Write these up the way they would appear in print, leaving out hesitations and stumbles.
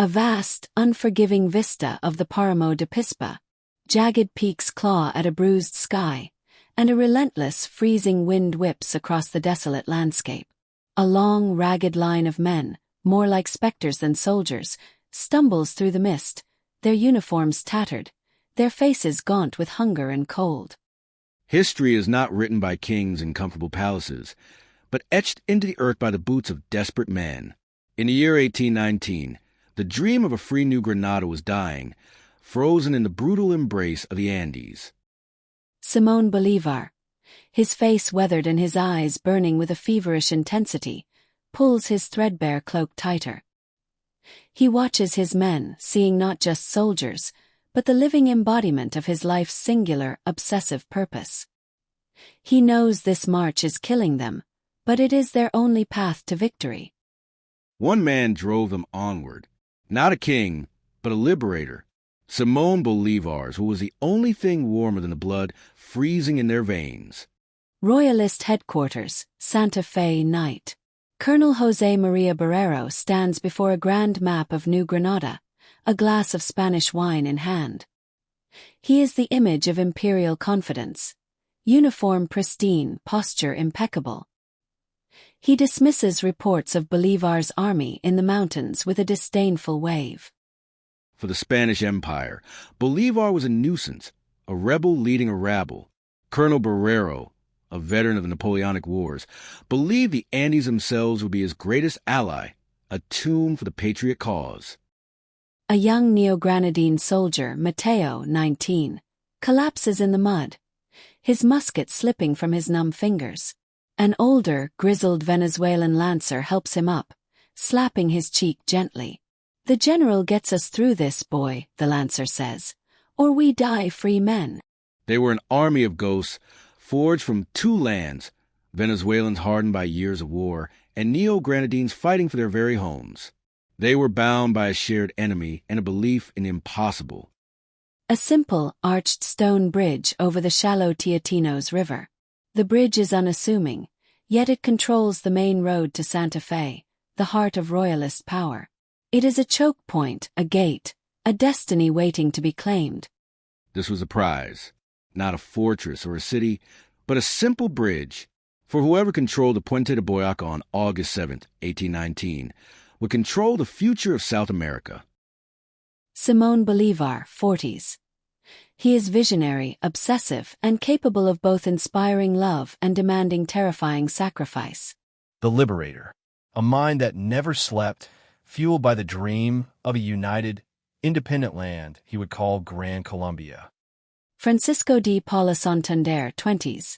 A vast, unforgiving vista of the Páramo de Pispa, jagged peaks claw at a bruised sky, and a relentless, freezing wind whips across the desolate landscape. A long, ragged line of men, more like specters than soldiers, stumbles through the mist, their uniforms tattered, their faces gaunt with hunger and cold. History is not written by kings in comfortable palaces, but etched into the earth by the boots of desperate men. In the year 1819, the dream of a free New Granada was dying, frozen in the brutal embrace of the Andes. Simón Bolívar, his face weathered and his eyes burning with a feverish intensity, pulls his threadbare cloak tighter. He watches his men, seeing not just soldiers, but the living embodiment of his life's singular, obsessive purpose. He knows this march is killing them, but it is their only path to victory. One man drove them onward, not a king, but a liberator, Simón Bolívar, who was the only thing warmer than the blood freezing in their veins. Royalist headquarters, Santa Fe night. Colonel José María Barrero stands before a grand map of New Granada, a glass of Spanish wine in hand. He is the image of imperial confidence. Uniform pristine, posture impeccable. He dismisses reports of Bolívar's army in the mountains with a disdainful wave. For the Spanish Empire, Bolívar was a nuisance, a rebel leading a rabble. Colonel Barrero, a veteran of the Napoleonic Wars, believed the Andes themselves would be his greatest ally, a tomb for the patriot cause. A young Neo-Granadine soldier, Mateo, 19, collapses in the mud, his musket slipping from his numb fingers. An older, grizzled Venezuelan lancer helps him up, slapping his cheek gently. "The general gets us through this, boy," the lancer says, "or we die free men." They were an army of ghosts, forged from two lands, Venezuelans hardened by years of war, and Neo-Granadines fighting for their very homes. They were bound by a shared enemy and a belief in the impossible. A simple, arched stone bridge over the shallow Teatinos River. The bridge is unassuming, yet it controls the main road to Santa Fe, the heart of Royalist power. It is a choke point, a gate, a destiny waiting to be claimed. This was a prize, not a fortress or a city, but a simple bridge, for whoever controlled the Puente de Boyacá on August 7, 1819, would control the future of South America. Simón Bolívar, 40s. He is visionary, obsessive, and capable of both inspiring love and demanding terrifying sacrifice. The Liberator, a mind that never slept, fueled by the dream of a united, independent land he would call Gran Colombia. Francisco de Paula Santander, 20s.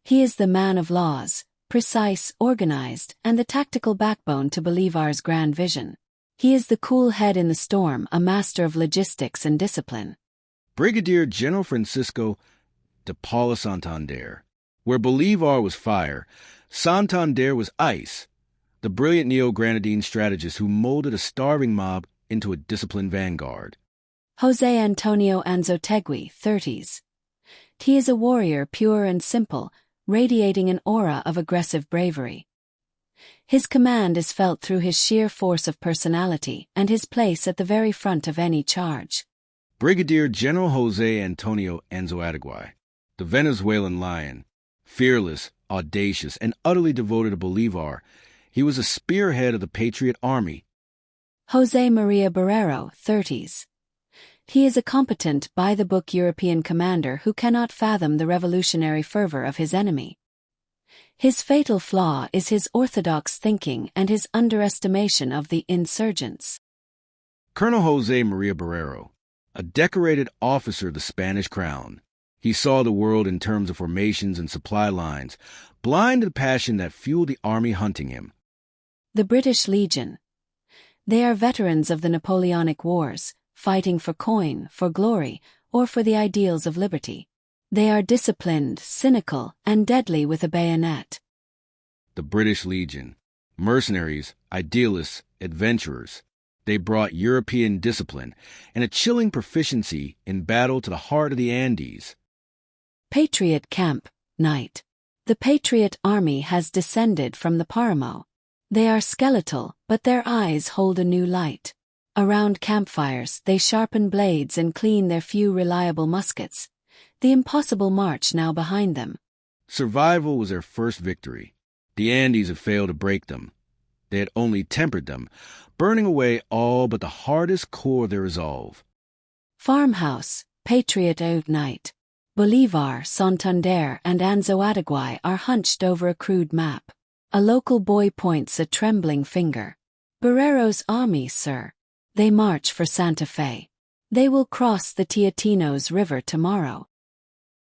He is the man of laws, precise, organized, and the tactical backbone to Bolívar's grand vision. He is the cool head in the storm, a master of logistics and discipline. Brigadier General Francisco de Paula Santander. Where Bolívar was fire, Santander was ice, the brilliant Neo-Granadine strategist who molded a starving mob into a disciplined vanguard. José Antonio Anzoátegui, 30s. He is a warrior pure and simple, radiating an aura of aggressive bravery. His command is felt through his sheer force of personality and his place at the very front of any charge. Brigadier General José Antonio Anzoátegui, the Venezuelan lion, fearless, audacious, and utterly devoted to Bolívar, he was a spearhead of the Patriot Army. José María Barrero, 30s. He is a competent, by-the-book European commander who cannot fathom the revolutionary fervor of his enemy. His fatal flaw is his orthodox thinking and his underestimation of the insurgents. Colonel José María Barrero, a decorated officer of the Spanish crown. He saw the world in terms of formations and supply lines, blind to the passion that fueled the army hunting him. The British Legion. They are veterans of the Napoleonic Wars, fighting for coin, for glory, or for the ideals of liberty. They are disciplined, cynical, and deadly with a bayonet. The British Legion. Mercenaries, idealists, adventurers. They brought European discipline and a chilling proficiency in battle to the heart of the Andes. Patriot Camp, night. The Patriot Army has descended from the Páramo. They are skeletal, but their eyes hold a new light. Around campfires, they sharpen blades and clean their few reliable muskets, the impossible march now behind them. Survival was their first victory. The Andes had failed to break them. They had only tempered them, burning away all but the hardest core of their resolve. Farmhouse, Patriot Out Night. Bolivar, Santander, and Anzoátegui are hunched over a crude map. A local boy points a trembling finger. Barrero's army, sir. They march for Santa Fe. They will cross the Teatinos River tomorrow.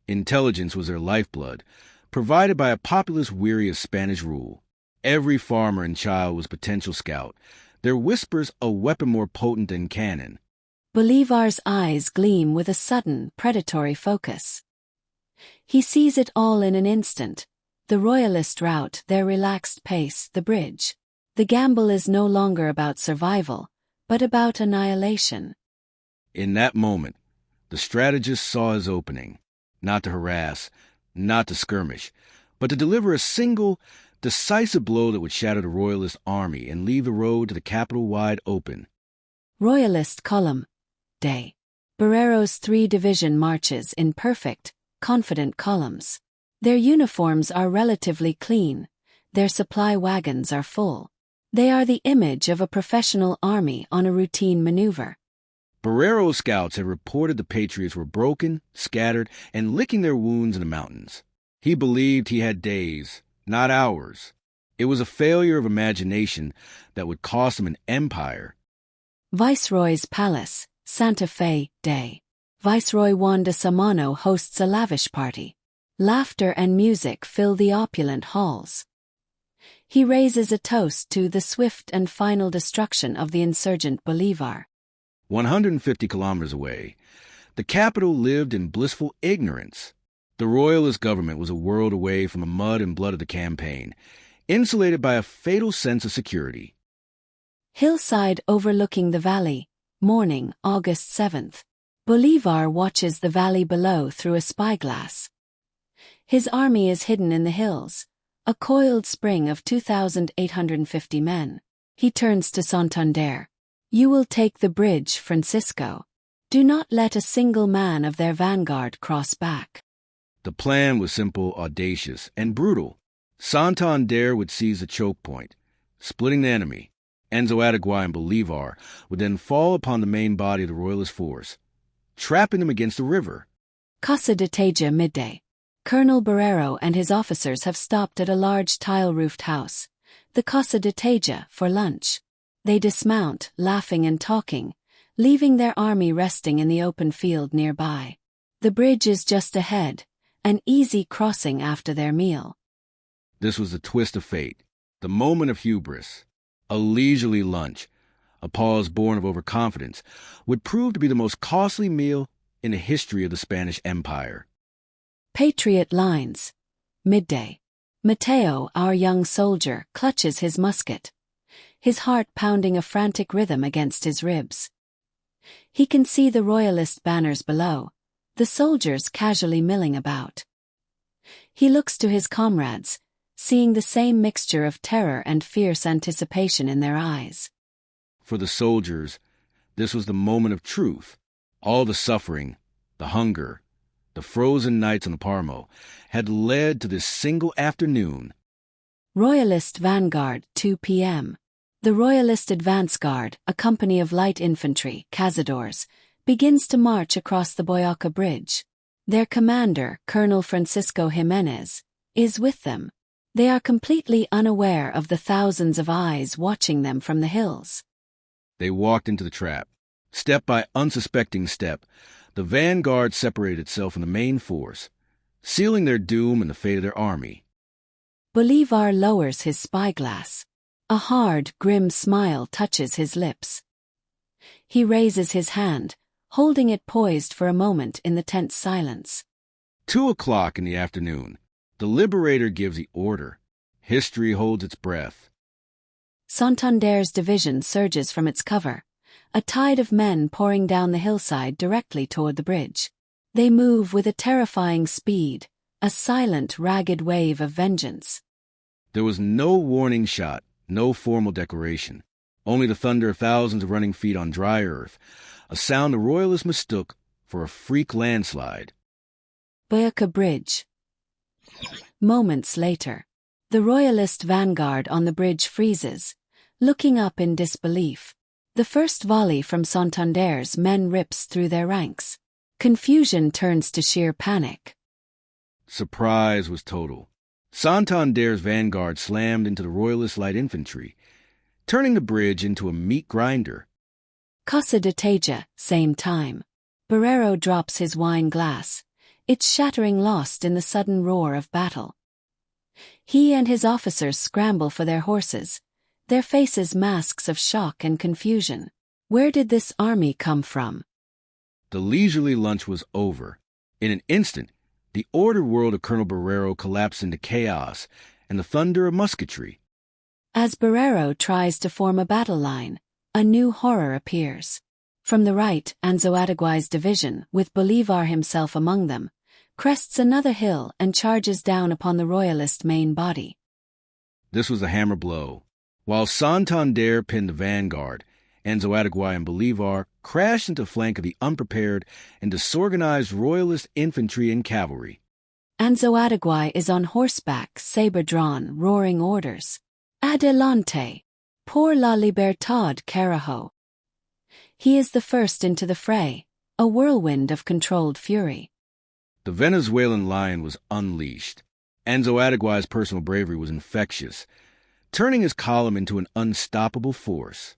Intelligence was their lifeblood, provided by a populace weary of Spanish rule. Every farmer and child was potential scout, their whispers a weapon more potent than cannon. Bolivar's eyes gleam with a sudden, predatory focus. He sees it all in an instant. The Royalist route, their relaxed pace, the bridge. The gamble is no longer about survival, but about annihilation. In that moment, the strategist saw his opening, not to harass, not to skirmish, but to deliver a single, decisive blow that would shatter the Royalist army and leave the road to the capital wide open. Royalist column. Day. Barrero's 3-division marches in perfect, confident columns. Their uniforms are relatively clean. Their supply wagons are full. They are the image of a professional army on a routine maneuver. Barrero's scouts had reported the Patriots were broken, scattered, and licking their wounds in the mountains. He believed he had days, not hours. It was a failure of imagination that would cost him an empire. Viceroy's Palace, Santa Fe, Day. Viceroy Juan de Samano hosts a lavish party. Laughter and music fill the opulent halls. He raises a toast to the swift and final destruction of the insurgent Bolívar. 150 kilometers away, the capital lived in blissful ignorance. The Royalist government was a world away from the mud and blood of the campaign, insulated by a fatal sense of security. Hillside overlooking the valley, morning, August 7th. Bolívar watches the valley below through a spyglass. His army is hidden in the hills, a coiled spring of 2,850 men. He turns to Santander. You will take the bridge, Francisco. Do not let a single man of their vanguard cross back. The plan was simple, audacious, and brutal. Santander would seize the choke point, splitting the enemy. Anzoátegui and Bolívar would then fall upon the main body of the Royalist force, trapping them against the river. Casa de Teja, midday. Colonel Barrero and his officers have stopped at a large tile-roofed house, the Casa de Teja, for lunch. They dismount, laughing and talking, leaving their army resting in the open field nearby. The bridge is just ahead, an easy crossing after their meal. This was the twist of fate, the moment of hubris. A leisurely lunch, a pause born of overconfidence, would prove to be the most costly meal in the history of the Spanish Empire. Patriot lines. Midday. Mateo, our young soldier, clutches his musket, his heart pounding a frantic rhythm against his ribs. He can see the Royalist banners below, the soldiers casually milling about. He looks to his comrades, seeing the same mixture of terror and fierce anticipation in their eyes. For the soldiers, this was the moment of truth. All the suffering, the hunger, the frozen nights on the Parmo had led to this single afternoon. Royalist Vanguard, 2 p.m. The Royalist Advance Guard, a company of light infantry, cazadores, begins to march across the Boyacá Bridge. Their commander, Colonel Francisco Jiménez, is with them. They are completely unaware of the thousands of eyes watching them from the hills. They walked into the trap. Step by unsuspecting step, the vanguard separated itself from the main force, sealing their doom and the fate of their army. Bolívar lowers his spyglass. A hard, grim smile touches his lips. He raises his hand, holding it poised for a moment in the tense silence. 2:00 in the afternoon. The Liberator gives the order. History holds its breath. Santander's division surges from its cover, a tide of men pouring down the hillside directly toward the bridge. They move with a terrifying speed, a silent, ragged wave of vengeance. There was no warning shot, no formal declaration. only the thunder of thousands of running feet on dry earth, a sound the Royalists mistook for a freak landslide. Boyacá Bridge. Moments later, the Royalist vanguard on the bridge freezes, looking up in disbelief. The first volley from Santander's men rips through their ranks. Confusion turns to sheer panic. Surprise was total. Santander's vanguard slammed into the Royalist light infantry, turning the bridge into a meat grinder. Casa de Teja, same time. Barrero drops his wine glass, its shattering lost in the sudden roar of battle. He and his officers scramble for their horses, their faces masks of shock and confusion. Where did this army come from? The leisurely lunch was over. In an instant, the ordered world of Colonel Barrero collapsed into chaos and the thunder of musketry. As Barrero tries to form a battle line, a new horror appears. From the right, Anzoátegui's division, with Bolívar himself among them, crests another hill and charges down upon the Royalist main body. This was a hammer blow. While Santander pinned the vanguard, Anzoátegui and Bolívar crashed into the flank of the unprepared and disorganized Royalist infantry and cavalry. Anzoátegui is on horseback, saber drawn, roaring orders. Adelante! Por la libertad, carajo! He is the first into the fray, a whirlwind of controlled fury. The Venezuelan lion was unleashed. Anzoátegui's personal bravery was infectious, turning his column into an unstoppable force.